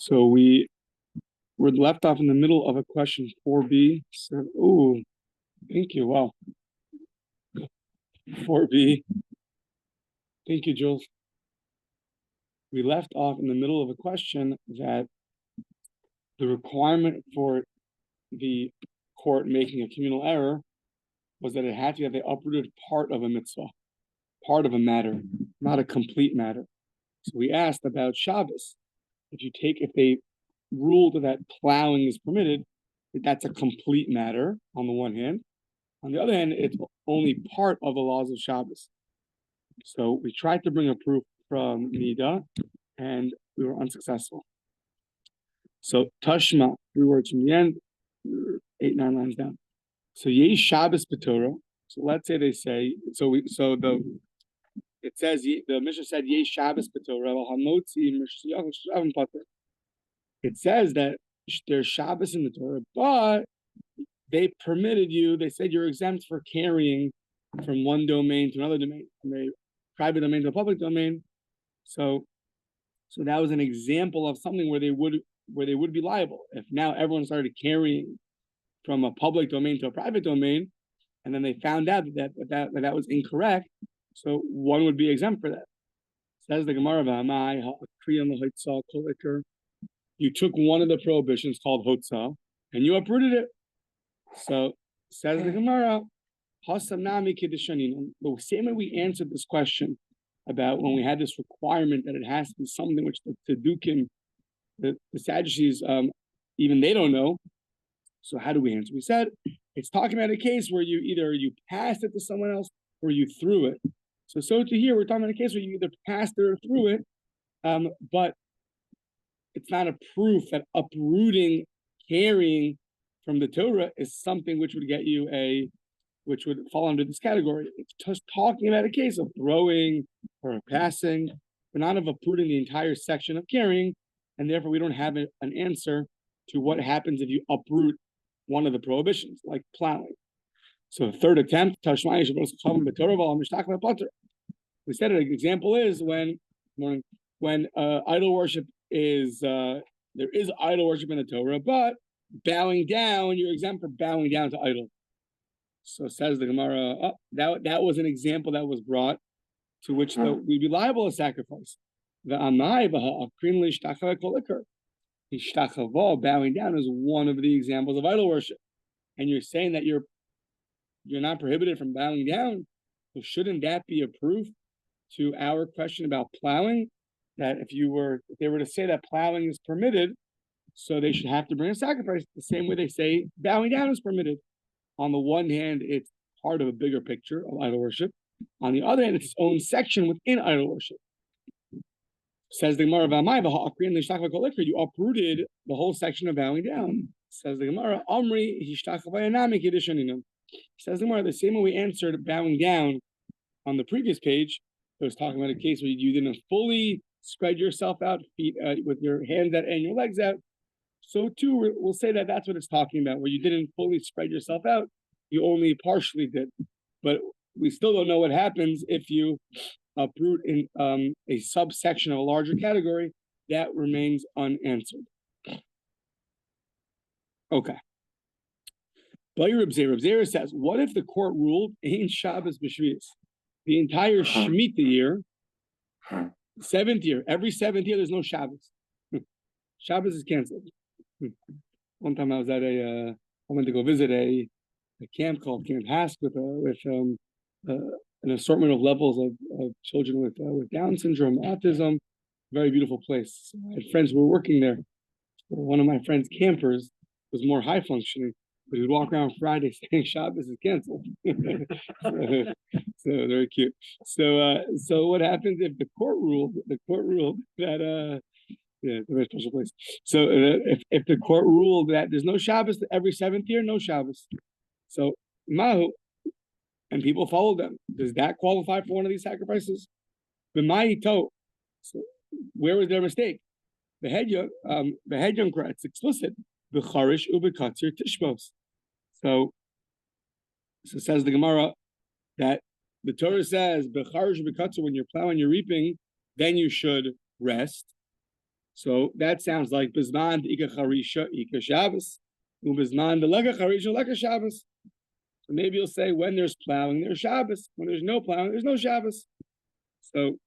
So we were left off in the middle of a question 4b. So, oh, thank you. Wow. 4b. Thank you, Jules. We left off in the middle of a question that the requirement for the court making a communal error was that it had to have the uprooted part of a mitzvah, part of a matter, not a complete matter. So we asked about Shabbos. If they ruled that plowing is permitted, that's a complete matter on the one hand. On the other hand, it's only part of the laws of Shabbos. So we tried to bring a proof from Nida, and we were unsuccessful. So Tashma, 3 words from the end, 8, 9 lines down. So Yesh Shabbos b'Torah. So let's say they say it says the Mishnah said Yesh Shabbos b'Torah. It says that there's Shabbos in the Torah, but they permitted you. They said you're exempt for carrying from one domain to another domain, from a private domain to a public domain. So that was an example of something where they would be liable if now everyone started carrying from a public domain to a private domain, and then they found out that was incorrect. So one would be exempt for that. Says the Gemara, you took one of the prohibitions called hotza, and you uprooted it. So says the Gemara, the same way we answered this question about when we had this requirement that it has to be something which the Tzaddukim, the Sadducees, even they don't know. So how do we answer? We said it's talking about a case where you passed it to someone else or you threw it. So to here we're talking about a case where you either passed it or threw it, but it's not a proof that uprooting, carrying from the Torah is something which would fall under this category. It's just talking about a case of throwing or passing, but not of uprooting the entire section of carrying, and therefore we don't have an answer to what happens if you uproot one of the prohibitions, like plowing. So third attempt, we said an example is when idol worship is there is idol worship in the Torah, but bowing down, you're exempt from bowing down to idol. So says the Gemara, that was an example that was brought to which we'd be liable to sacrifice. The amai bowing down is one of the examples of idol worship, and you're saying that you're not prohibited from bowing down. So shouldn't that be a proof to our question about plowing? That if they were to say that plowing is permitted, so they should have to bring a sacrifice the same way they say bowing down is permitted. On the one hand, it's part of a bigger picture of idol worship. On the other hand, it's its own section within idol worship. Says the Gemara, you uprooted the whole section of bowing down. Says the Gemara, says the Gemara, the same way we answered bowing down on the previous page, it was talking about a case where you didn't fully spread yourself out, feet with your hands out and your legs out. So too, we'll say that that's what it's talking about, where you didn't fully spread yourself out, you only partially did. But we still don't know what happens if you uproot in a subsection of a larger category. That remains unanswered. Okay. Reb Zera says, what if the court ruled Ein Shabbos b'Shvius? The entire Shemitah year, 7th year, every 7th year, there's no Shabbos. Shabbos is canceled. One time I was at I went to go visit a camp called Camp Hask with an assortment of levels of children with Down syndrome, autism. Very beautiful place. I had friends who were working there. One of my friends' campers was more high functioning, but he would walk around Friday saying Shabbos is canceled. So very cute. So what happens if the court ruled that yeah, it's a very special place. So if the court ruled that there's no Shabbos every 7th year, no Shabbos. So Mahu, and people followed them. Does that qualify for one of these sacrifices? So where was their mistake? The Hedyon, it's explicit. B'charish u'b'katzir tishbos. So says the Gemara that the Torah says b'charish u'b'katzir, when you're plowing, you're reaping, then you should rest. So that sounds like Bizman Ika Charisha Ika Shabbos, Ubizman the Lega Charisha Lega Shabbos. So maybe you'll say when there's plowing, there's Shabbos. When there's no plowing, there's no Shabbos. So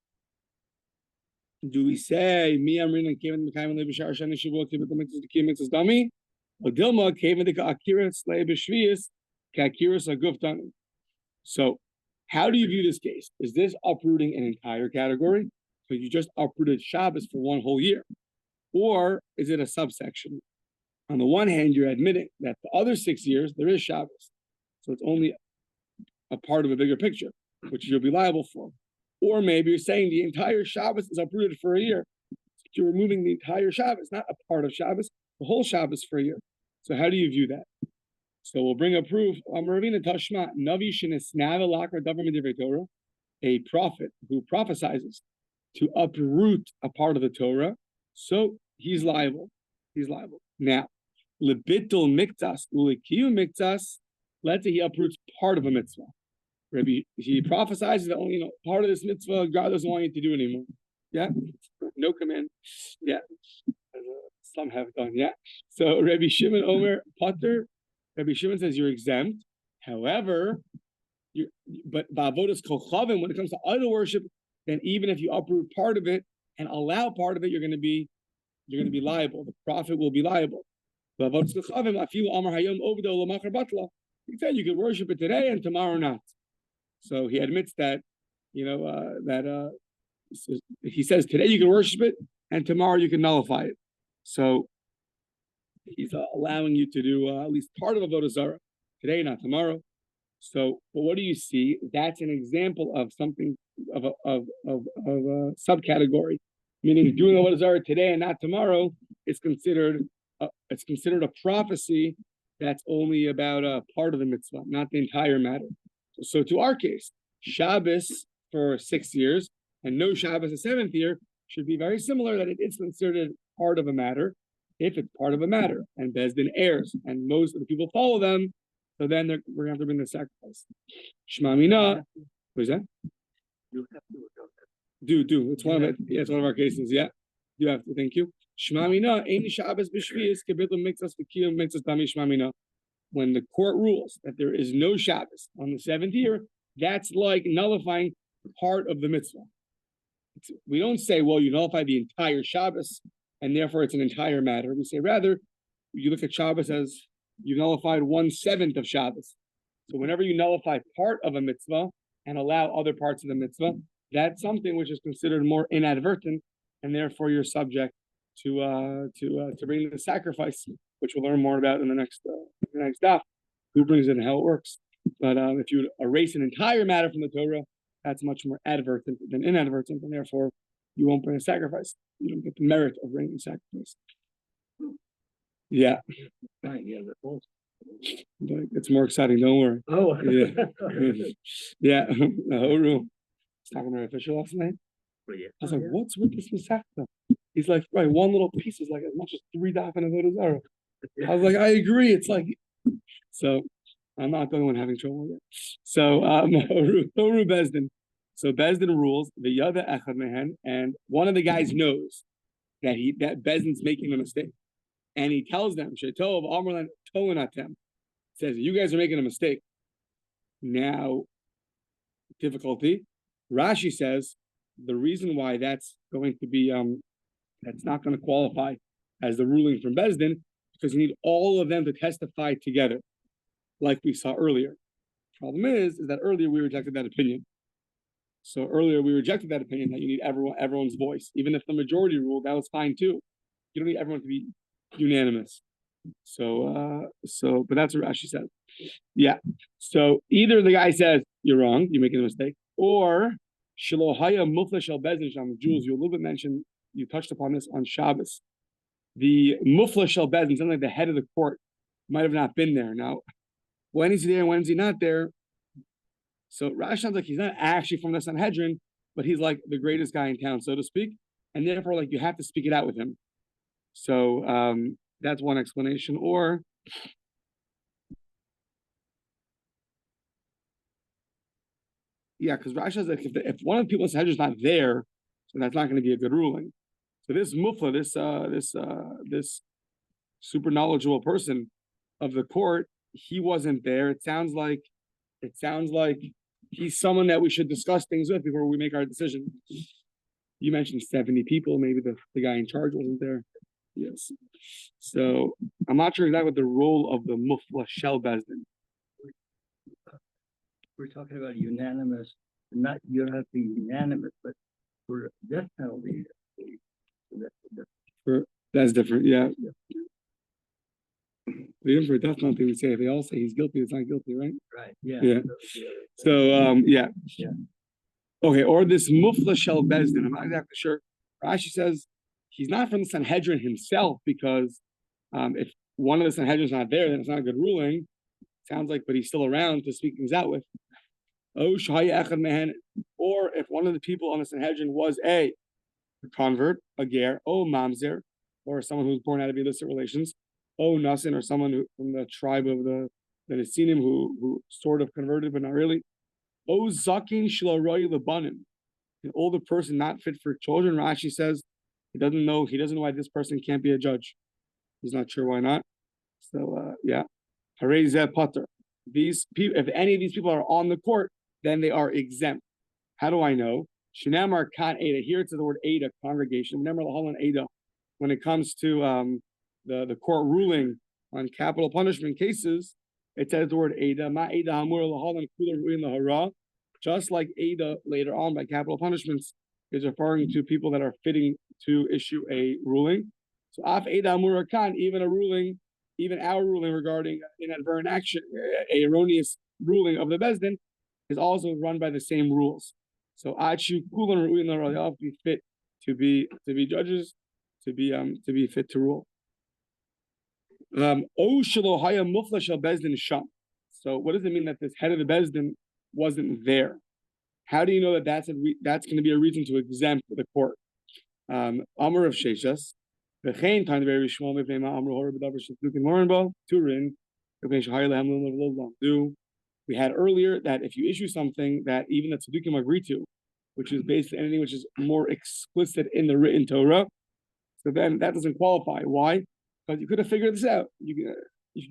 do we say Mi Amrina came in the Kaim Lebishar Shani Shavuot Kibit the Mixes the Kim Mixes Dummy? Or Dilma came in the Akira Slay Bishvias Kakiris Aguf Dummy. So how do you view this case? Is this uprooting an entire category? So you just uprooted Shabbos for one whole year? Or is it a subsection? On the one hand, you're admitting that the other 6 years, there is Shabbos. So it's only a part of a bigger picture, which you'll be liable for. Or maybe you're saying the entire Shabbos is uprooted for a year. So you're removing the entire Shabbos, not a part of Shabbos, the whole Shabbos for a year. So how do you view that? So we'll bring a proof. A prophet who prophesizes to uproot a part of the Torah, so he's liable. He's liable. Now, lebitul miktas ulekiyu miktas. Let's say he uproots part of a mitzvah. He prophesizes that part of this mitzvah God doesn't want you to do anymore. Yeah, no command. Yeah, some have done. Yeah. So Rabbi Shimon Omer Potter. Rabbi Shimon says you're exempt. However, but ba'avodas kochavim, when it comes to idol worship, then even if you uproot part of it and allow part of it, you're going to be liable. The prophet will be liable. Ba'avodas kochavim afilu amar hayom ovdo l'machar batla. He said you could worship it today and tomorrow not. So he admits that, he says today you can worship it and tomorrow you can nullify it. So he's allowing you to do at least part of Avodah Zora today, not tomorrow. So, but what do you see? That's an example of something of a subcategory, meaning doing Avodah Zora today and not tomorrow is considered a prophecy that's only about a part of the mitzvah, not the entire matter. So to our case, Shabbos for 6 years and no Shabbos the 7th year should be very similar, that it is considered part of a matter if it's part of a matter, and Beis Din heirs, and most of the people follow them, so then we're going to have to bring the sacrifice. Shema Mina, what is that? You have to do. It's one of it. Yeah, it's one of our cases. Yeah, you have to. Thank you. Shema Mina, Ein Shabbos b'Shvius kebitl mixas v'kiyum mixas dami Shema Mina. When the court rules that there is no Shabbos on the 7th year, that's like nullifying part of the mitzvah. We don't say, well, you nullify the entire Shabbos, and therefore it's an entire matter. We say, rather, you look at Shabbos as you nullified 1/7 of Shabbos. So whenever you nullify part of a mitzvah and allow other parts of the mitzvah, that's something which is considered more inadvertent, and therefore you're subject to bring the sacrifice, which we'll learn more about in the next daf. Who brings it and how it works. But if you erase an entire matter from the Torah, that's much more advertent than inadvertent, and therefore you won't bring a sacrifice. You don't get the merit of bringing a sacrifice. Yeah. It's more exciting, don't worry. Oh. Yeah. Yeah. The whole room. I was talking to my official last night. I was like, what's with this Masechta? He's like, right, one little piece is like as much as 3 daf in Avodah Zora. I was like, I agree. It's like, so I'm not the only one having trouble with it. So, Horu Beis Din. So Beis Din rules the Yada Echad Mehen, and one of the guys knows that Beis Din's making a mistake, and he tells them, "Shetov Amrlan Tolanatem," says, "You guys are making a mistake." Now, difficulty. Rashi says the reason why that's going to be that's not going to qualify as the ruling from Beis Din, because you need all of them to testify together, like we saw earlier. Problem is that earlier we rejected that opinion. So earlier we rejected that opinion that you need everyone's voice. Even if the majority ruled, that was fine too. You don't need everyone to be unanimous. So but that's what Rashi says. Yeah. So either the guy says you're wrong, you're making a mistake, or Shilohaya Mufla Shel Beis Din Sham. Jules, you a little bit mentioned, you touched upon this on Shabbos. The Mufla Shel Beis Din, something like the head of the court, might have not been there. Now, when is he there and when is he not there? So Rashi sounds like he's not actually from the Sanhedrin, but he's like the greatest guy in town, so to speak. And therefore, like, you have to speak it out with him. So that's one explanation. Or yeah, because Rashi says like if one of the people in the Sanhedrin is not there, so that's not going to be a good ruling. So this mufla, this super knowledgeable person of the court, he wasn't there. It sounds like he's someone that we should discuss things with before we make our decision. You mentioned 70 people. Maybe the guy in charge wasn't there. Yes. So I'm not sure exactly what the role of the mufla shel bezdin. We're talking about unanimous. Not you don't have to be unanimous, but for death penalty. That's different. Yeah. Even for a death penalty, we say if they all say he's guilty, it's not guilty, right? Right. Yeah. Yeah. So yeah. Yeah. Okay, or this mufla shel bezdin. I'm not exactly sure. Rashi says he's not from the Sanhedrin himself because if one of the Sanhedrin's not there, then it's not a good ruling. Sounds like, but he's still around to speak things out with. Oh, or if one of the people on the Sanhedrin was a convert, a ger, mamzer, or someone who's born out of illicit relations, nasin, or someone who, from the tribe of the Nesinim who sort of converted but not really. Zakin shlaroi lebanim, an older person not fit for children. Rashi says he doesn't know why this person can't be a judge. He's not sure why not. So yeah, Harei zeh pater. These people, if any of these people are on the court, then they are exempt. How do I know? Shinamar kan Ada. Here it's the word Ada, congregation. Remember the Ada. When it comes to the court ruling on capital punishment cases, it says the word Ada. Ma Ada hamur lahalan kula ruin lahara. Just like Ada later on by capital punishments is referring to people that are fitting to issue a ruling. So af Ada hamur kan, even our ruling regarding inadvertent action, a erroneous ruling of the Bezdin, is also run by the same rules. So achu kulan ruin lahara, be fit to be judges, to be fit to rule. So what does it mean that this head of the Bezdin wasn't there? How do you know that that's going to be a reason to exempt the court? Amar of Sheshas, v'chein time very shmol mevnei amru hora b'davar shlukin morinbo turin v'chein shahayil hamlin lo do. We had earlier that if you issue something that even the tzaddukim agree to, which is basically anything which is more explicit in the written Torah, so then that doesn't qualify. Why? Because you could have figured this out. You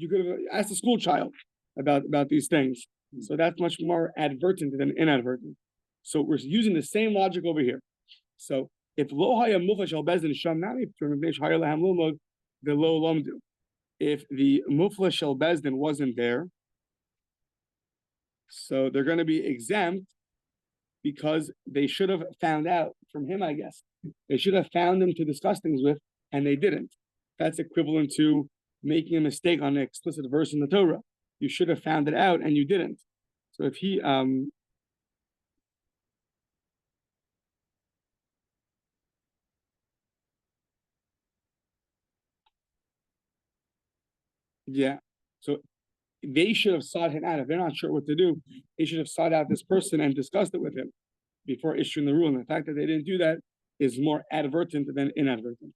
could have asked a school child about these things. So that's much more advertent than inadvertent. So we're using the same logic over here. So if lo haya mufla shel bezdin sham nami the lo lamdu. If the mufla shel bezdin wasn't there, so they're going to be exempt because they should have found out from him, I guess. They should have found him to discuss things with, and they didn't. That's equivalent to making a mistake on an explicit verse in the Torah. You should have found it out, and you didn't. So if he yeah. So they should have sought him out. If they're not sure what to do, they should have sought out this person and discussed it with him before issuing the ruling. The fact that they didn't do that is more advertent than inadvertent.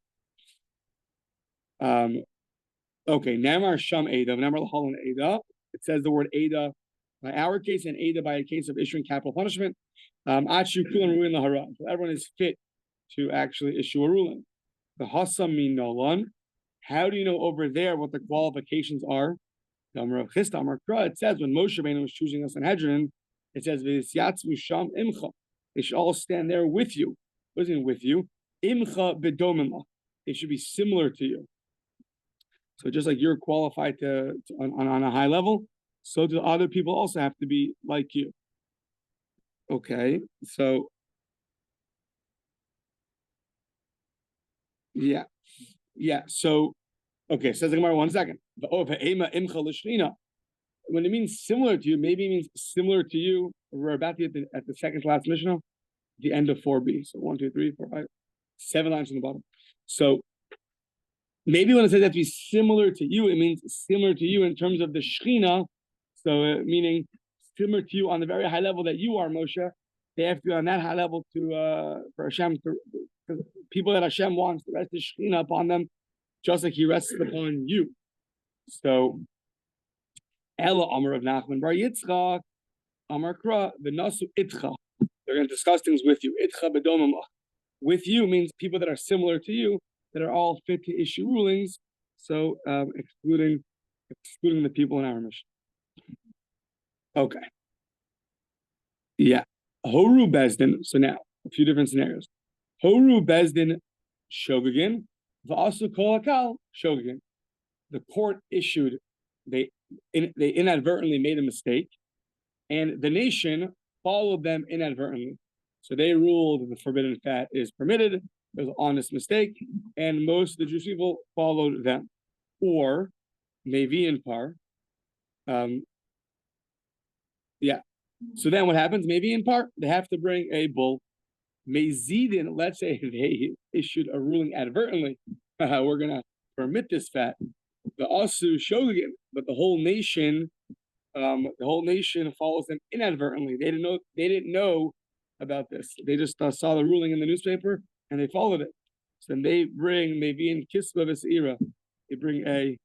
Okay, Namar Sham Ada, Namar Lahalan Ada. It says the word Ada by our case and Ada by a case of issuing capital punishment. Achu Kulan Ruin Lahara. So everyone is fit to actually issue a ruling. The Hassam Min Nolan. How do you know over there what the qualifications are? It says when Moshe Rabbeinu was choosing a Sanhedrin, it says Sham Imcha. They should all stand there with you. What does it mean with you? Imcha bedomimah. They should be similar to you. So just like you're qualified on a high level, so do other people also have to be like you. Okay, so yeah. So okay, says the Gemara 1 second. When it means similar to you, maybe it means similar to you. We're about to get at the second to last Mishnah, the end of 4b. So 1, 2, 3, 4, 5, 7 lines from the bottom. So maybe when it says that to be similar to you, it means similar to you in terms of the Shechina. So meaning similar to you on the very high level that you are, Moshe. They have to be on that high level for Hashem, because people that Hashem wants to rest the Shechina upon them, just like He rests upon you. So, Ella Amar of Nachman Bar Yitzchak, Amar Kra, V'nasu Itcha. They're going to discuss things with you. Itcha b'domimah. with you means people that are similar to you, that are all fit to issue rulings. So excluding the people in our mission. Okay. Yeah. Horu Bezdin. So now a few different scenarios. Horu Bezdin Shogegin, Va'asu Kol Hakal Shogegin. The court issued, they inadvertently made a mistake, and the nation followed them inadvertently. So they ruled the forbidden fat is permitted. It was an honest mistake, and most of the Jewish people followed them. Or maybe in par. Yeah. So then what happens? Maybe in part, they have to bring a bull. Mezidin, let's say they issued a ruling advertently. We're going to permit this fat. The Asu Shogegin, but the whole nation follows them inadvertently. They didn't know about this. They just saw the ruling in the newspaper and they followed it. So then they bring maybe in Kisba Vesira, they bring a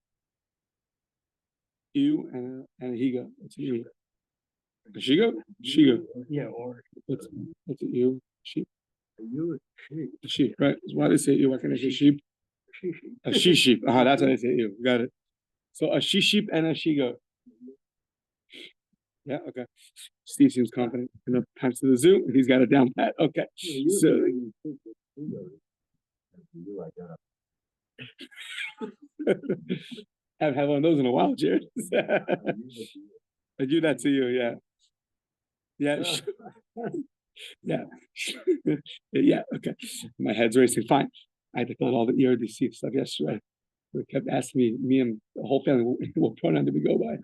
ewe and a higa. What's a ewe? A shiga? Shiga. Yeah, or What's a ewe? Sheep. a ewe is sheep. A sheep, right? Why do they say ewe? Why can't I say sheep? A she-sheep. That's why they say ewe. Got it. So a she-sheep and a she-goat. Yeah, okay. Steve seems confident. Enough times to the zoo. He's got it down pat. Okay. So haven't had one of those in a while, Jared. I do that to you, yeah. Yeah. Yeah. Yeah, okay. My head's racing. Fine. I had to fill out all the ERDC stuff yesterday. They kept asking me and the whole family, what pronoun did we go by?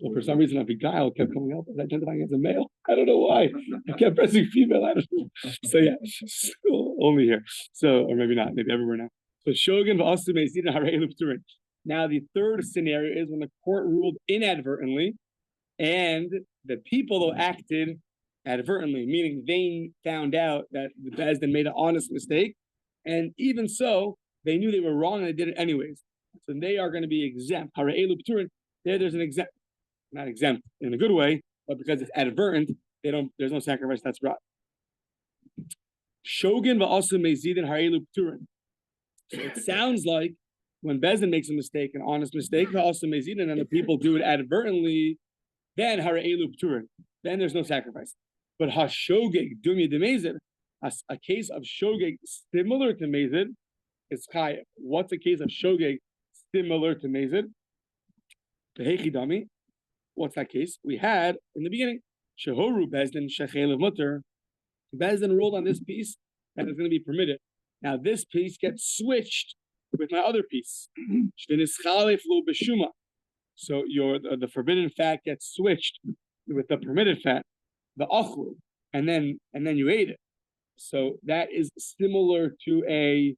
So for some reason, Abigail kept coming up and identifying as a male. I don't know why. I kept pressing female. I don't know. So yeah, only here. So, or maybe not, maybe everywhere now. So Shogun also may see the Now the third scenario is when the court ruled inadvertently and the people though acted advertently, meaning they found out that the Bezdin made an honest mistake. And even so, they knew they were wrong and they did it anyways. So they are going to be exempt. There's an exempt. Not exempt in a good way, but because it's advertent, there's no sacrifice that's brought. Shogun also mezidin harelu pturin. So it sounds like when Bezdin makes a mistake, an honest mistake, also mezidin, and the people do it advertently, then harelu pturin. Then there's no sacrifice. But hashogeg dumya de mezid, a case of shogeg similar to mezid is chayef. What's a case of shogeg similar to mezid? The hechidami. What's that case? We had in the beginning, Shehoru Bezdin Shechelev Mutter. Bezdin ruled on this piece that is going to be permitted. Now this piece gets switched with my other piece. So the forbidden fat gets switched with the permitted fat, the achlu, and then you ate it. So that is similar to a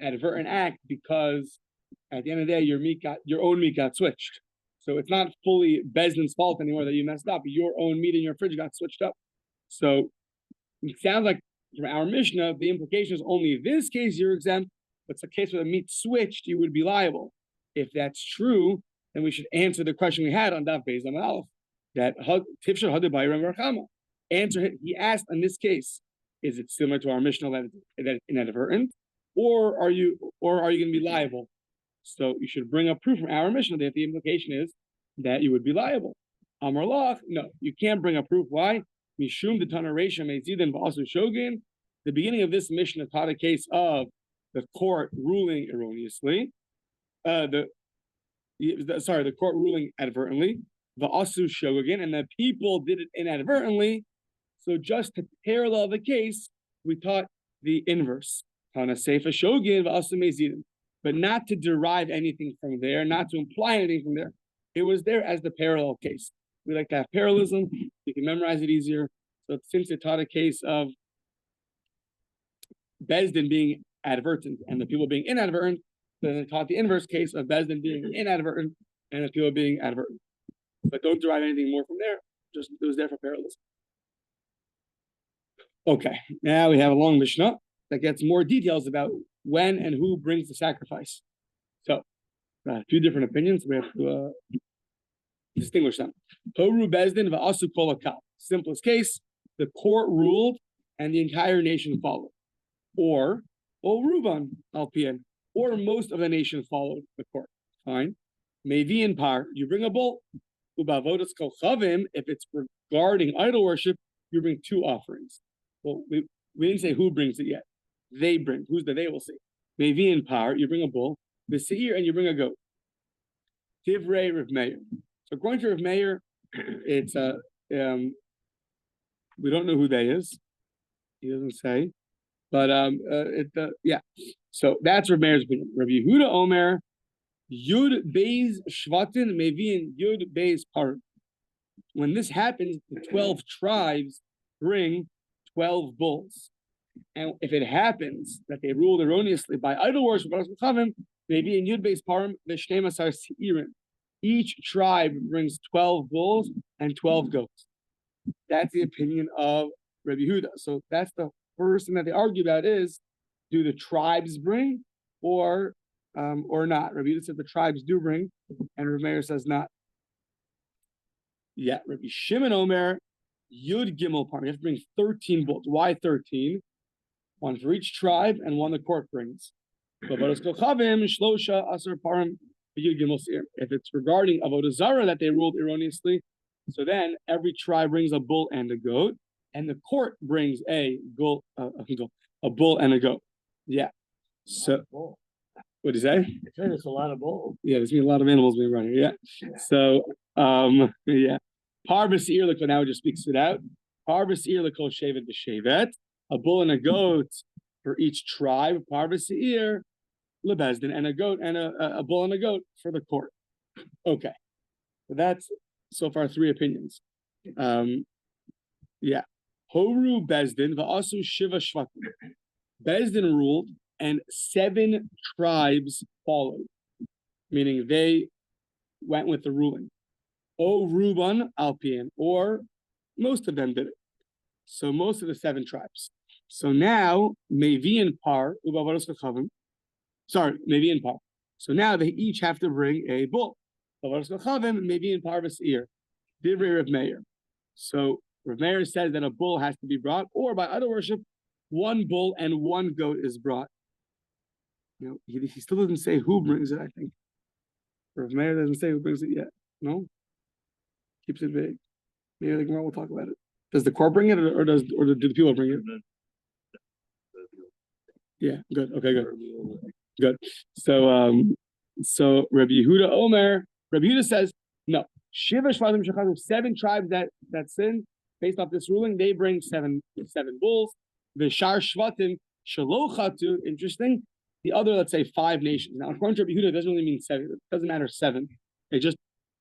advertent act because at the end of the day, your own meat got switched. So it's not fully Bezdin's fault anymore that you messed up. Your own meat in your fridge got switched up. So it sounds like from our Mishnah, the implication is only in this case you're exempt, but it's a case where the meat switched, you would be liable. If that's true, then we should answer the question we had on Daf Beis Amud Aleph, that Tifshel Hadid Bayram Rachama. Answer it. He asked in this case, is it similar to our Mishnah that it's inadvertent, or are you going to be liable? So you should bring up proof from our Mishnah that the implication is that you would be liable. Amar Lach, no, you can't bring up proof. Why? Mishum the Tanaration Mezidin V'asu Shogin. The beginning of this Mishnah taught a case of the court ruling erroneously. The court ruling advertently. V'asu Shogin, and the people did it inadvertently. So just to parallel the case, we taught the inverse. Tana Seifa Shogin V'asu Mezidin. But not to derive anything from there, not to imply anything from there. It was there as the parallel case. We like to have parallelism. You can memorize it easier. So since it taught a case of Bezdin being advertent and the people being inadvertent, then it taught the inverse case of Bezdin being inadvertent and the people being advertent. But don't derive anything more from there. Just it was there for parallelism. Okay, now we have a long Mishnah that gets more details about when and who brings the sacrifice. So, a few different opinions. We have to distinguish them. Toru Bezdin va'asu kol hakal. Simplest case, the court ruled and the entire nation followed. or Ruban Alpian, or most of the nation followed the court. Fine. Mevi and Par, you bring a bull. Ubavodas Kochavim, if it's regarding idol worship, you bring two offerings. Well, we didn't say who brings it yet. They bring. Who's the they? We'll see. Mevi and Par, you bring a bull. The Seir, and you bring a goat. Tivrei Rav Meir. So according to Rav Meir, it's we don't know who they is. He doesn't say, but yeah. So that's Rav Meir's opinion. Rabbi Yehuda Omer, Yud Beis Shvatin Mevin Yud Beis Par. When this happens, the 12 tribes bring 12 bulls. And if it happens that they ruled erroneously by idol worship, maybe in Yud Beis Parim, V'Shnemasar Seirim. Each tribe brings 12 bulls and 12 goats. That's the opinion of Rabbi Yehuda. So that's the first thing that they argue about is, do the tribes bring or not? Rabbi Yehuda said the tribes do bring, and Rabbi Meir says not. Yeah, Rabbi Shimon Omer, Yud Gimel Parim. You have to bring 13 bulls. Why 13? One for each tribe and one the court brings. If it's regarding Avodah Zora that they ruled erroneously, so then every tribe brings a bull and a goat, and the court brings a bull and a goat. Yeah. So what do you say? It said it's a lot of bulls. Yeah, there's been a lot of animals being run here. Yeah. So yeah. Parvus Irlikol, now it just speaks it out. Parvus Irlikol Shevet B'Shevet. A bull and a goat for each tribe, Parvus Ir, Lebezdin, and a goat and a bull and a goat for the court. Okay. So that's so far 3 opinions. Yeah. Horu Bezdin, Va'asu Shiva Shvatim. Bezdin ruled and 7 tribes followed, meaning they went with the ruling. O Ruban Alpian, or most of them did it. So most of the 7 tribes. So now Mevi and Par, Mevi and Par. So now they each have to bring a bull. Mevi and Par Vasir. Divrei Rav Meir. So Rav Meir says that a bull has to be brought, or by idol worship, 1 bull and 1 goat is brought. You know, he still doesn't say who brings it, I think. Rav Meir doesn't say who brings it yet. No? Keeps it vague. Maybe the Gemara will talk about it. Does the court bring it, or do the people bring it? Yeah, good. Okay, good. So Rabbi Yehuda Omer, Rabbi Yehuda says no. Shiva Shvatim Shechazim, 7 tribes that sin based off this ruling, they bring 7 bulls. The Shar Shvatim Shalochatu, interesting. The other, let's say 5 nations. Now, according to Rabbi Yehuda, it doesn't really mean 7. It doesn't matter 7. It just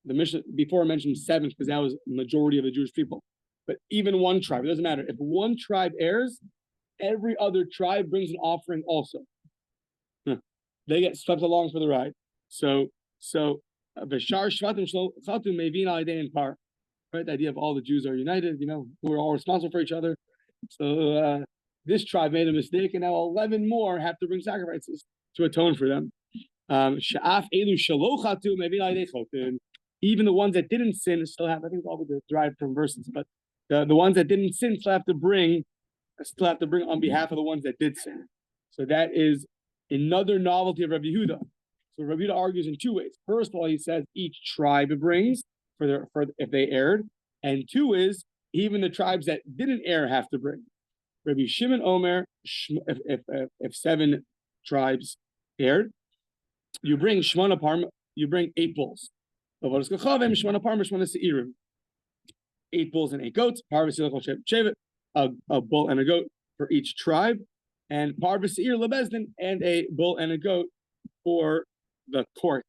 the Mishnah before I mentioned 7 because that was the majority of the Jewish people. But even 1 tribe, it doesn't matter. If 1 tribe errs, every other tribe brings an offering also. They get swept along for the ride. So Veshar Shvatim Chatu Mevin Alidei Par. Right? The idea of all the Jews are united, we're all responsible for each other. So this tribe made a mistake, and now 11 more have to bring sacrifices to atone for them. Sha'af Elu Shalo Chatu Mevin Alidei Chotin. Even the ones that didn't sin still have, I think it's all derived from verses, but the ones that didn't sin still have to bring on behalf of the ones that did sin. So that is another novelty of Rabbi Yehuda. So Rabbi Yehuda argues in 2 ways. First of all, he says each tribe brings for if they erred, and 2 is even the tribes that didn't err have to bring. Rabbi Shimon Omer, if 7 tribes erred, you bring Shmona Parma, you bring 8 bulls. 8 bulls and 8 goats, a bull and a goat for each tribe, and Parvasir Lebezdin, and a bull and a goat for the court.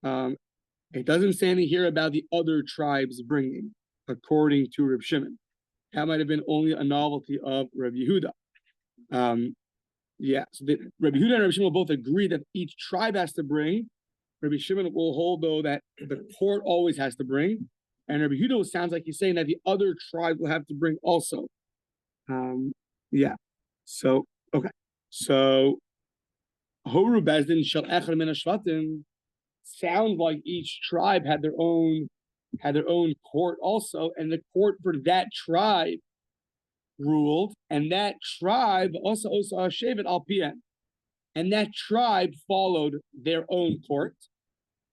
It doesn't say anything here about the other tribes bringing, according to Reb Shimon. That might have been only a novelty of Reb Yehuda. So Reb Yehuda and Reb Shimon will both agree that each tribe has to bring. Rabbi Shimon will hold, though, that the court always has to bring. And Rabbi Yehuda sounds like he's saying that the other tribe will have to bring also. So, okay. So, Horu Bezdin Shel Echad Min HaShvatim sounds like each tribe had their own court also, and the court for that tribe ruled, and that tribe also shevet al pien, and that tribe followed their own court.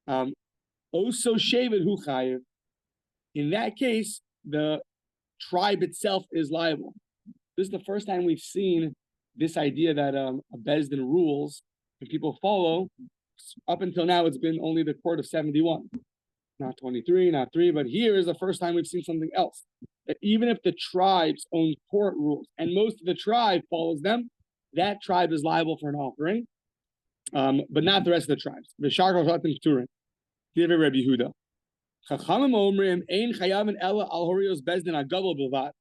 Also shevet hu chayiv. In that case, the tribe itself is liable. This is the first time we've seen this idea that a bezdin rules and people follow. Up until now, it's been only the court of 71, not 23, not 3. But here is the first time we've seen something else. That even if the tribe's own court rules and most of the tribe follows them, that tribe is liable for an offering, but not the rest of the tribes. The Shakal Shatim Turin, give Rabbi Yehuda. Chachamim omrim ein chayavin ella al horios bezdin agadol bilvad.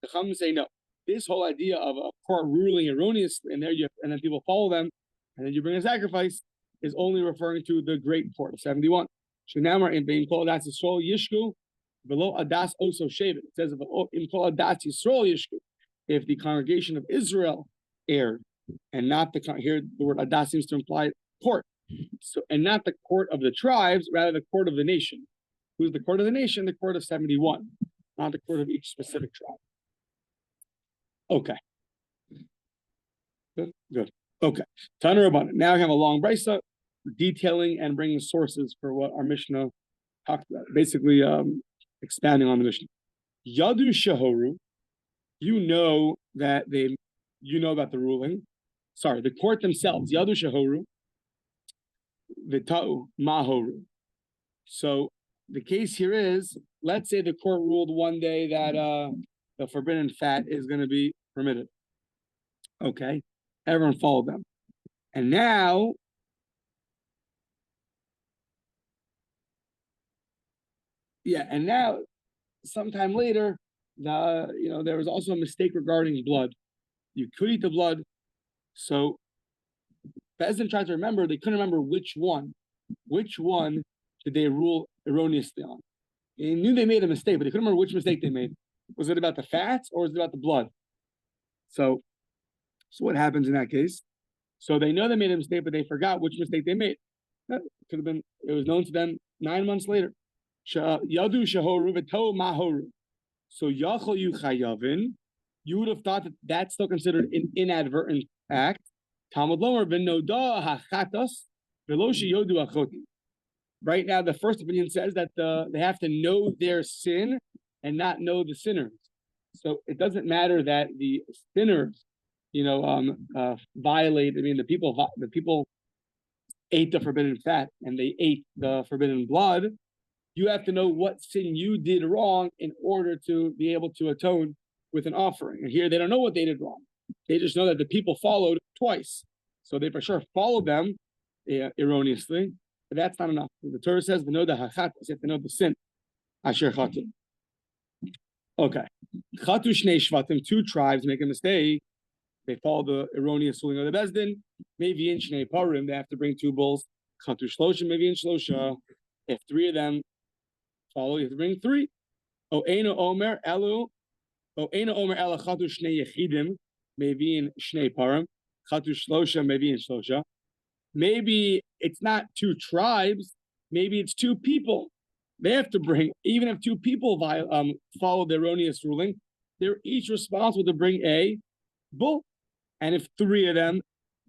Chachamim say no. This whole idea of a court ruling erroneously, and then people follow them, and then you bring a sacrifice, is only referring to the great court of 71. Shenamar in being called as Yisrael Yishku, below Adas also Shevet. It says in called Adas Yisrael Yishku, if the congregation of Israel erred, and not here the word Adas seems to imply court, so and not the court of the tribes, rather the court of the nation. Who's the court of the nation? The court of 71, not the court of each specific tribe. Okay. Good. Okay. Tana Rabbanan. Now I have a long brisa detailing and bringing sources for what our Mishnah talked about. Basically, expanding on the Mishnah. Yadu Shahoru, you know about the ruling. Sorry, the court themselves. Yadu Shahoru, Vitau Mahoru. So the case here is, let's say the court ruled one day that the forbidden fat is going to be permitted. Okay, everyone followed them, and now sometime later, there was also a mistake regarding blood. You could eat the blood, so Bezdin tried to remember. They couldn't remember which one did they rule erroneously on. They knew they made a mistake, but they couldn't remember which mistake they made. Was it about the fats or was it about the blood? So what happens in that case? So they know they made a mistake, but they forgot which mistake they made. That could have been, it was known to them 9 months later. Yadu shahoru v'to mahoru. So yachol yu chayavin, you would have thought that that's still considered an inadvertent act. Talmud lomer v'noda hachatos v'lo sheyodu achoti. Right now, the first opinion says that they have to know their sin and not know the sinners. So it doesn't matter that the sinners, violate. I mean, the people ate the forbidden fat and they ate the forbidden blood. You have to know what sin you did wrong in order to be able to atone with an offering. And here they don't know what they did wrong. They just know that the people followed twice. So they for sure followed them erroneously. But that's not enough. The Torah says, "Know the hachat." You have to know the sin. Asher chatu. Okay. Chatu shnei shvatim. 2 tribes make a mistake. They follow the erroneous ruling of the bezdin. Maybe in shnei parim, they have to bring 2 bulls. Chatu shlosha. Maybe in shlosha. If 3 of them follow, you have to bring 3. O eino omer elu. O eino omer ela chatu shnei yechidim. Maybe in shnei parim. Chatu shlosha. Maybe in shlosha. Maybe it's not 2 tribes. Maybe it's 2 people. They have to bring, even if 2 people follow the erroneous ruling, they're each responsible to bring a bull. And if 3 of them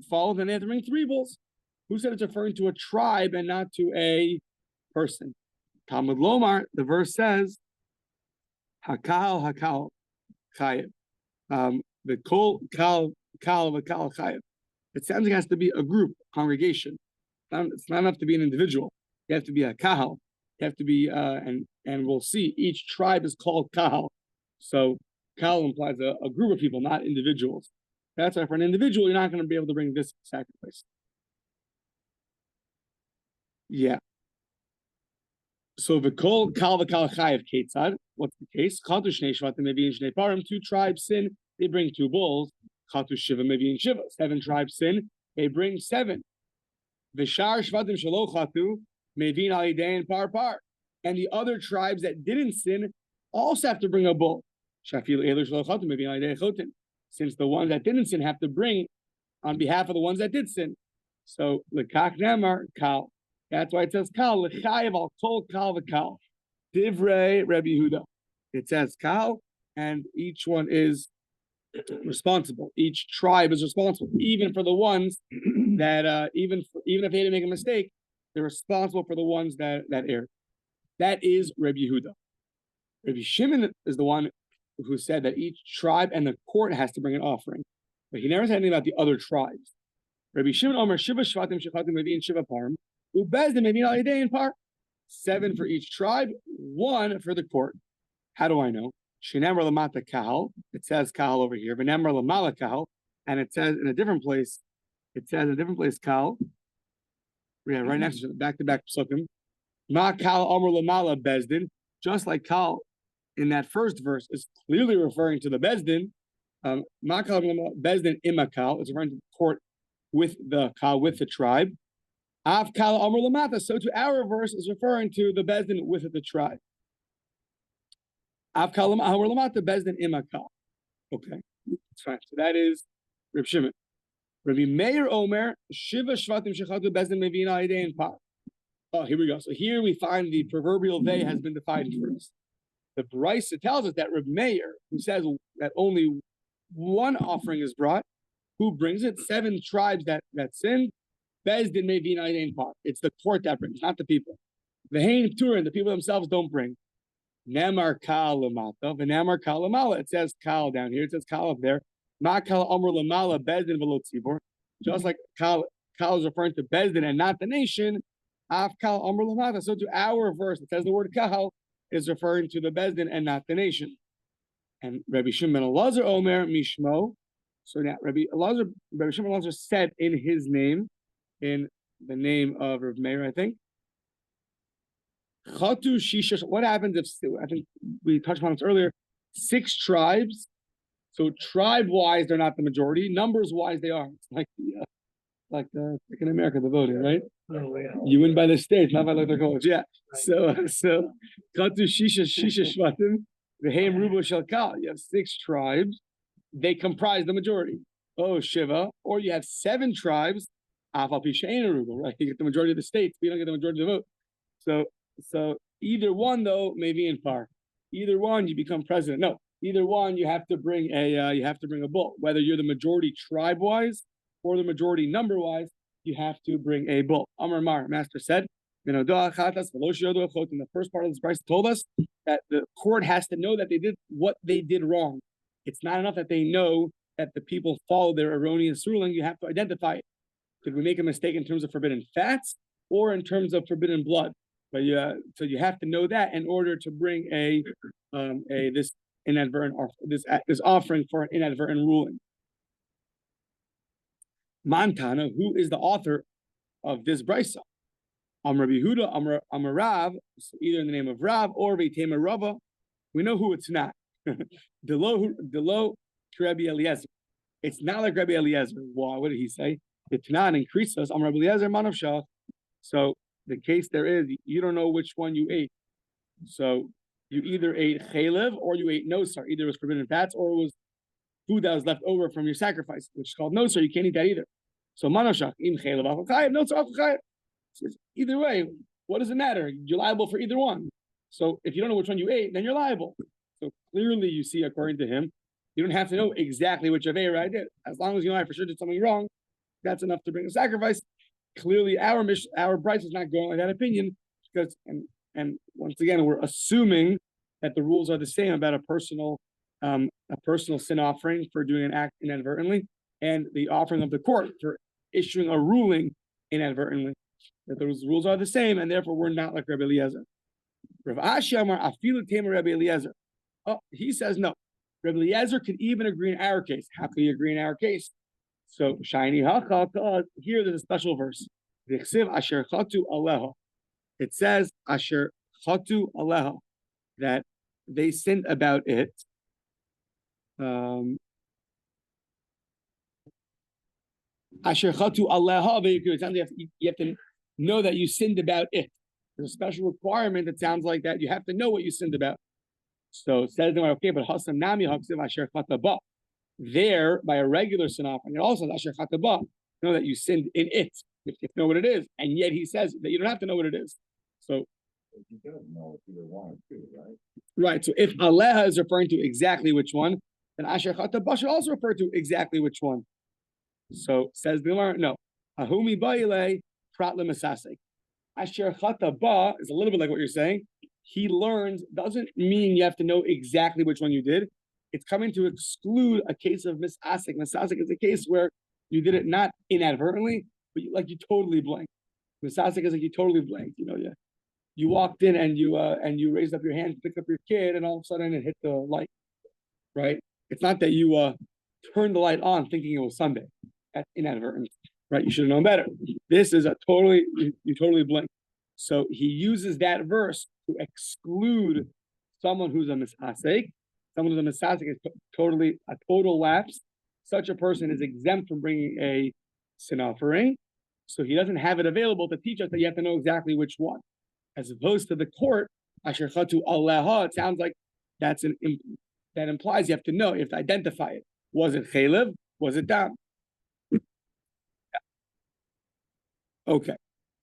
follow, then they have to bring 3 bulls. Who said it's referring to a tribe and not to a person? Talmud Lomar, the verse says, Hakal chayev. The kol kal v'kal chayev. It sounds like it has to be a group, congregation. It's not enough to be an individual. You have to be a kahal. You have to be, and we'll see, each tribe is called kahal. So kahal implies a group of people, not individuals. That's why for an individual, you're not going to be able to bring this sacrifice. Yeah. So the kol kal v'kal chayev ketzad. What's the case? Chatu shnei shvatim maybe in shnei parim. 2 tribes sin. They bring 2 bulls. Chatu shiva maybe in shiva. 7 tribes sin. They bring 7. V'shar shvatim shelo chatu mevin al yidein par. And the other tribes that didn't sin also have to bring a bull. Shafil elu shelo chatu mevin al yidein chotin. Since the ones that didn't sin have to bring on behalf of the ones that did sin. So lekach nemar kal. That's why it says kal lechayev al kol kal v'kal. Divrei Rabbi Yehuda. It says kal, and each one is responsible. Each tribe is responsible, even for the ones that even if they didn't make a mistake, they're responsible for the ones that erred. That is Rabbi Yehuda. Rabbi Shimon is the one who said that each tribe and the court has to bring an offering, but he never said anything about the other tribes. Rabbi Shimon Omer Shiva Shvatim Shechatim Mevi'in Shiva Parim Ubezdin Mevi'in Al Yedei in Par. 7 for each tribe, 1 for the court. How do I know? Shinamar Lamata Kahal. It says Kahal over here. V'namar Lamala Kahal, and it says in a different place. It says in a different place Kahal. Yeah, right next to back-to-back psukim. Ma Kahal Omer Lamala Bezdin. Just like Kahal in that first verse is clearly referring to the Bezdin. Ma Kahal Lamala Bezdin Imakal. It's referring to the court with the Kahal, with the tribe. Av Kahal Omer Lamata. So to our verse is referring to the Bezdin with the tribe. Av Kahal Omer Lamata Bezdin Imakal. Okay, that's fine. So that is Reb Shimon. Rabbi Meir Omer Shiva Shvatim Shechatu Bezdin Mevi'in Al Yedei in Par. Oh, here we go. So here we find the proverbial they has been defined for us. The Brisa tells us that Reb Meir, who says that only 1 offering is brought, who brings it? 7 tribes that sinned. Bezdin Mevi'in Al Yedei in Par. It's the court that brings, not the people. V'hein Turin, the people themselves don't bring. Nemar Kal Lamata, V'nemar Kal Lamala. It says Kal down here. It says Kal up there. Ma Kal Omer Lamala Bezdin V'lo Tzibor. Just like Kal is referring to Bezdin and not the nation. Af Kal Omer Lamata. So to our verse, it says the word Kal is referring to the Bezdin and not the nation. And Rabbi Shimon Elazar Omer Mishmo. So now Rabbi Shimon Elazar said in his name, in the name of Rav Meir, I think. Chatu Shisha. What happens if, I think we touched on this earlier, 6 tribes. So tribe-wise, they're not the majority. Numbers-wise, they are. It's like in America, the voting, right? Oh, yeah. You win by the states, not by electoral college. Yeah. So Chatu Shisha Shvatim V'heim Rubo Shel Kal. You have 6 tribes. They comprise the majority. Oh, Shiva. Or you have 7 tribes. Afal Pi She'ein Rubo, right? You get the majority of the states, but you don't get the majority of the vote. So either one though may be in par. Either one you become president. No, either one you have to bring a bull. Whether you're the majority tribe wise or the majority number wise, you have to bring a bull. Amar Mar, Master said, in the first part of this Brisa told us that the court has to know that they did what they did wrong. It's not enough that they know that the people follow their erroneous ruling. You have to identify it. Could we make a mistake in terms of forbidden fats or in terms of forbidden blood? But so you have to know that in order to bring this inadvertent this offering for an inadvertent ruling. Montana, who is the author of this brisa? Rabbi Yehuda, Rav, so either in the name of Rav or Veitema Rava. We know who it's not. Delo Rabbi Eliezer. It's not like Rabbi Eliezer. Why? What did he say? The Tanan increases. Rabbi Eliezer Manav Shach. So the case there is, you don't know which one you ate. So you either ate chaylev or you ate nosar. Either it was forbidden fats or it was food that was left over from your sacrifice, which is called nosar. You can't eat that either. So manoshach im chaylev achal chayev, nosar achal chayev. Either way, what does it matter? You're liable for either one. So if you don't know which one you ate, then you're liable. So clearly you see, according to him, you don't have to know exactly which Aveira I did. As long as you know I for sure did something wrong, that's enough to bring a sacrifice. Clearly, our Brisa is not going like that opinion because, and once again, we're assuming that the rules are the same about a personal sin offering for doing an act inadvertently, and the offering of the court for issuing a ruling inadvertently. That those rules are the same, and therefore we're not like Rabbi Eliezer. Rav Ashi Amar Afilu Tema Rabbi Eliezer. Oh, he says no. Rabbi Eliezer could even agree in our case. How could he agree in our case? So shiny hachal. Here there's a special verse. Asher chatu aleha. It says Asher chatu aleha, that they sinned about it. Asher chatu aleha. You have to know that you sinned about it. There's a special requirement that sounds like that. You have to know what you sinned about. So it says, okay, but Hasam Nami Haksiv Asher Chataba. There, by a regular sin offering, it also says Asher Chataba. Know that you sinned in it, if you know what it is. And yet he says that you don't have to know what it is. So you don't know if either one or two, right? Right. So if Aleha is referring to exactly which one, then Asher Chata Ba should also refer to exactly which one. So says the Gemara, no. Ahumi Ba'ile Prat Lemasasek. Asher Chata Ba is a little bit like what you're saying. He learns doesn't mean you have to know exactly which one you did. It's coming to exclude a case of misasik. Misasik is a case where you did it not inadvertently, but you totally blanked. Misasik is like you totally blanked. You walked in and you raised up your hand to pick up your kid, and all of a sudden it hit the light. Right? It's not that you turned the light on thinking it was Sunday. That's inadvertent. Right? You should have known better. This is you totally blinked. So he uses that verse to exclude someone who's a misasek. Someone who's a misasek is a total lapse. Such a person is exempt from bringing a sin offering. So he doesn't have it available to teach us that you have to know exactly which one. As opposed to the court, Asher Chatu Aleha, it sounds like that implies you have to know, you have to identify it. Was it Chalev? Was it Dam? Okay.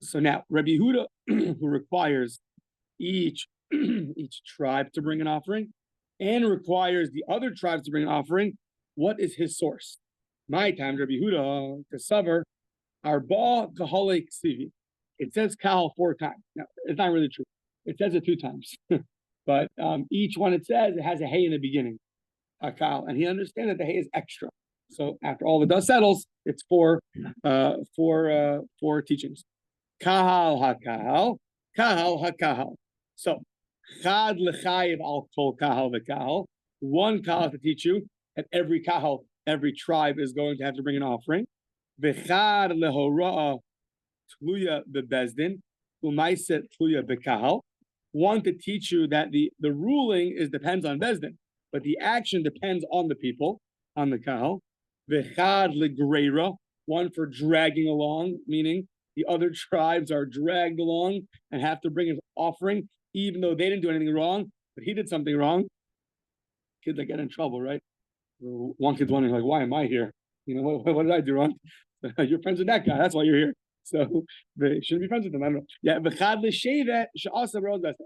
So now Rabbi Yehuda, who requires each tribe to bring an offering and requires the other tribes to bring an offering, what is his source? My time, Rabbi Yehuda, Kasavar, Arba Kahale Ksivi. It says Kahal 4 times. Now, it's not really true. It says it 2 times. But each one it says, it has a hay in the beginning, a Kahal. And he understands that the hay is extra. So after all the dust settles, it's four teachings. Kahal HaKahal, Kahal HaKahal. So, Chad L'chayiv al Kol Kahal V'Kahal. One Kahal to teach you that every Kahal, every tribe is going to have to bring an offering. V'chad L'hora'ah Tluya B'Bezdin, U'maiset Tluya B'Kahal. One to teach you that the ruling depends on Bezdin, but the action depends on the people, on the Kahal. V'chad L'Greira, one for dragging along, meaning the other tribes are dragged along and have to bring an offering, even though they didn't do anything wrong, but he did something wrong. Kids that get in trouble, right? One kid's wondering, like, why am I here? What did I do wrong? You're friends with that guy. That's why you're here. So they shouldn't be friends with them. I don't know. Yeah,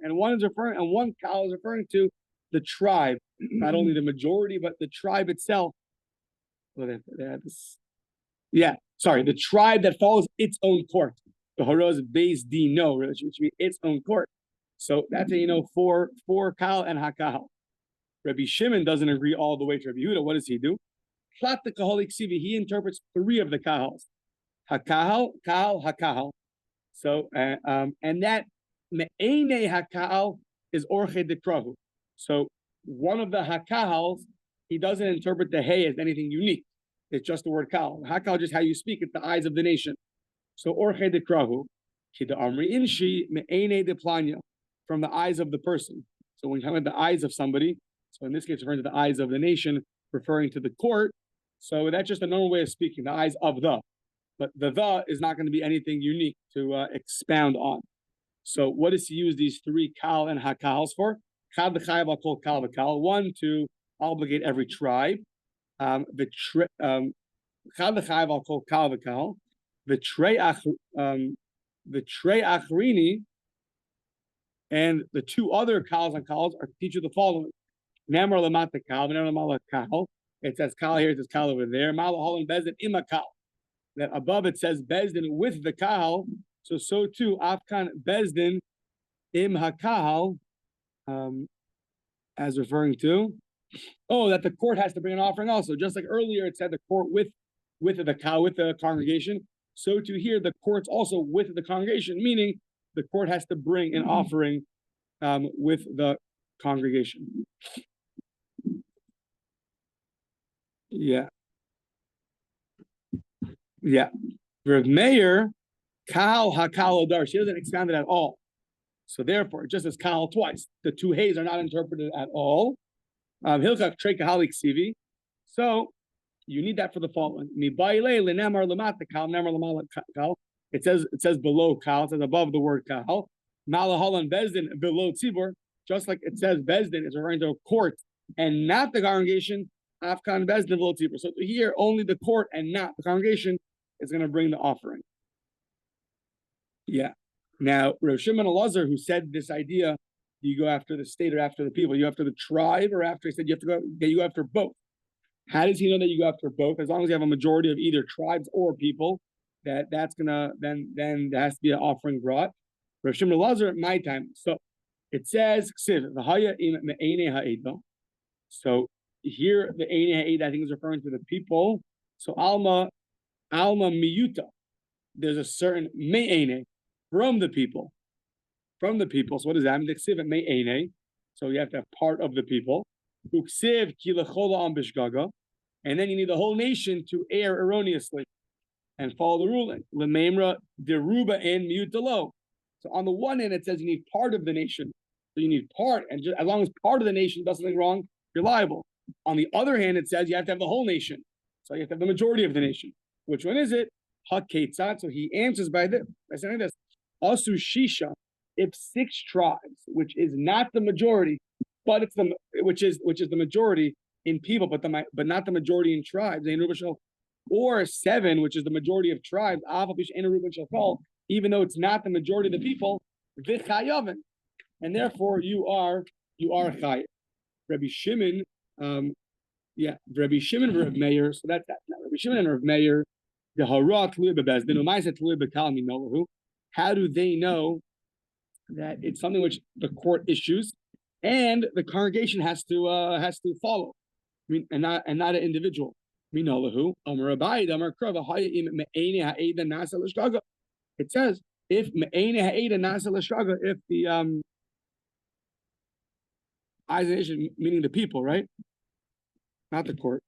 and one is referring, and one Kal is referring to the tribe, not only the majority, but the tribe itself. Well, they had this. Yeah, sorry, the tribe that follows its own court. The Horoz Beis Dino, which means its own court. So that's for Kal and Hakahal. Rabbi Shimon doesn't agree all the way to Rabbi Yehuda. What does he do? Plat the Kahalik Sivi. He interprets 3 of the Kahals. Hakahal, Kahal, Hakahal. So and that Me'ene Hakahal is Orche de Krahu. So one of the Hakahals, he doesn't interpret the Hey as anything unique. It's just the word Kal. Hakal just how you speak. It's the eyes of the nation. So Orche de Krahu, Kida Amri Inshi Me'ene de Planya, from the eyes of the person. So when you talk about the eyes of somebody, so in this case referring to the eyes of the nation, referring to the court. So that's just a normal way of speaking, the eyes of the. But the is not going to be anything unique to expound on. So what does he use these 3 Kal and Hakals for? Chad l'chayav al kol Kal v'Kal. 1 to obligate every tribe. Chad l'chayav al kol Kal v'Kal. The Trey Achrini and the 2 other Kals and Kals are to teach you the following. Namar lamata Kal, Namar lamala Kal. It says Kal here, it says Kal over there. Malahol and Bezdin ima Kal. That above it says Bezdin with the Kahal. So too, Afkan Bezdin im HaKahal, as referring to, that the court has to bring an offering also. Just like earlier it said the court with the Kahal, with the congregation. So too here, the court's also with the congregation, meaning the court has to bring an offering with the congregation. Yeah. Rav Meir, Kahal HaKal Odar, she doesn't expound it at all. So therefore, just as Kahal twice, the 2 Hays are not interpreted at all. Hilchak Trei Kahalik Sivi. So you need that for the following. It says below Kal, it says above the word Kahal. Malahal and Bezdin below Tzibor, just like it says Bezdin is referring to a court and not the congregation. Afkan Bezdin below Tzibor. So here only the court and not the congregation is going to bring the offering. Yeah. Now, Rav Shimon Elazar, who said this idea, do you go after the state or after the people? You after the tribe or after, he said you have to go after both. How does he know that you go after both? As long as you have a majority of either tribes or people, that's gonna then there has to be an offering brought. Rav Shimon Lazar at my time. So it says so here the Eine Ha'ed I think is referring to the people. So Alma Miyuta. There's a certain Me'ene from the people. From the people. So what does that mean? The Ksiv Me'ene. So you have to have part of the people. Uksiv ki lechola am bishgaga. And then you need the whole nation to err erroneously and follow the ruling. Lememra deruba and miyutalo. So on the one hand, it says you need part of the nation. So you need part, and just, as long as part of the nation does something wrong, you're liable. On the other hand, it says you have to have the whole nation. So you have to have the majority of the nation. Which one is it? Ha-ketzat. So he answers by saying this. Asu shisha. If 6 tribes, which is not the majority, but it's which is the majority in people, but not the majority in tribes, or 7, which is the majority of tribes, even though it's not the majority of the people, and therefore you are chayav. Rabbi Shimon, Rabbi Shimon and Rav Meir. So that's that. Now, Rabbi Shimon and Rav Meir, the hara tluy bebezdin, u'maisa tluy bekal minolahu. How do they know that it's something which the court issues and the congregation has to follow? I mean, and not an individual. Minolahu, Amar Abayid, Amar Krava, Hayim Me'ene Ha'eda Nasa L'Shgaga. It says if Me'ene Ha'eda Nasa L'Shgaga, if the eyes of the nation, meaning the people, right? Not the court.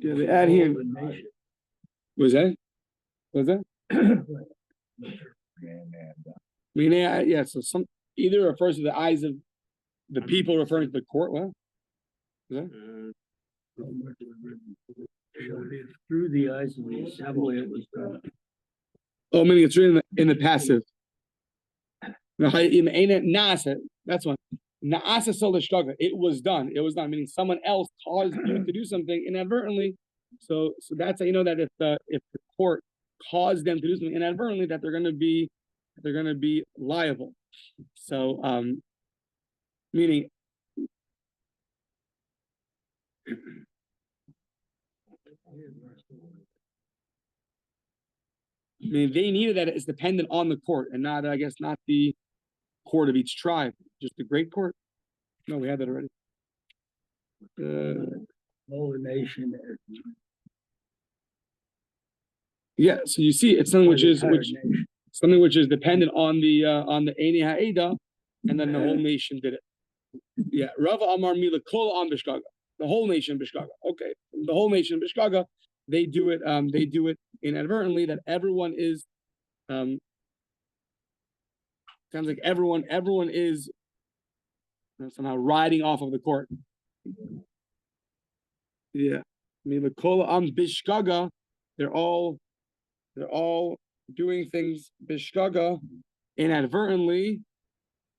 Yeah, they add here. Was that? Yeah. So some either refers to the eyes of the people, referring to the court. What? Through the eyes of the assembly, it was done. Oh, meaning it's written in the passive. That's one. It was done. It was done. Meaning someone else caused you to do something inadvertently. So that's how you know that if the court caused them to do something inadvertently, that they're going to be liable. So meaning. I mean, they needed that it's dependent on the court and not, I guess, not the court of each tribe, just the great court. No, we had that already. Whole nation. Yeah, so you see, it's something which is dependent on the Eine Ha'eda, and then the whole nation did it. Yeah, Rava Amar Mila Kol Am Bishgaga. The whole nation Bishgaga. Okay, the whole nation Bishgaga. They do it inadvertently. That everyone is. Sounds like everyone is somehow riding off of the court. Yeah, Mila Kol Am Bishgaga. They're all doing things Bishgaga inadvertently,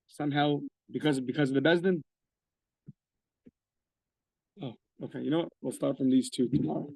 somehow because of the Bezdin. Oh, okay. You know what? We'll start from these two tomorrow.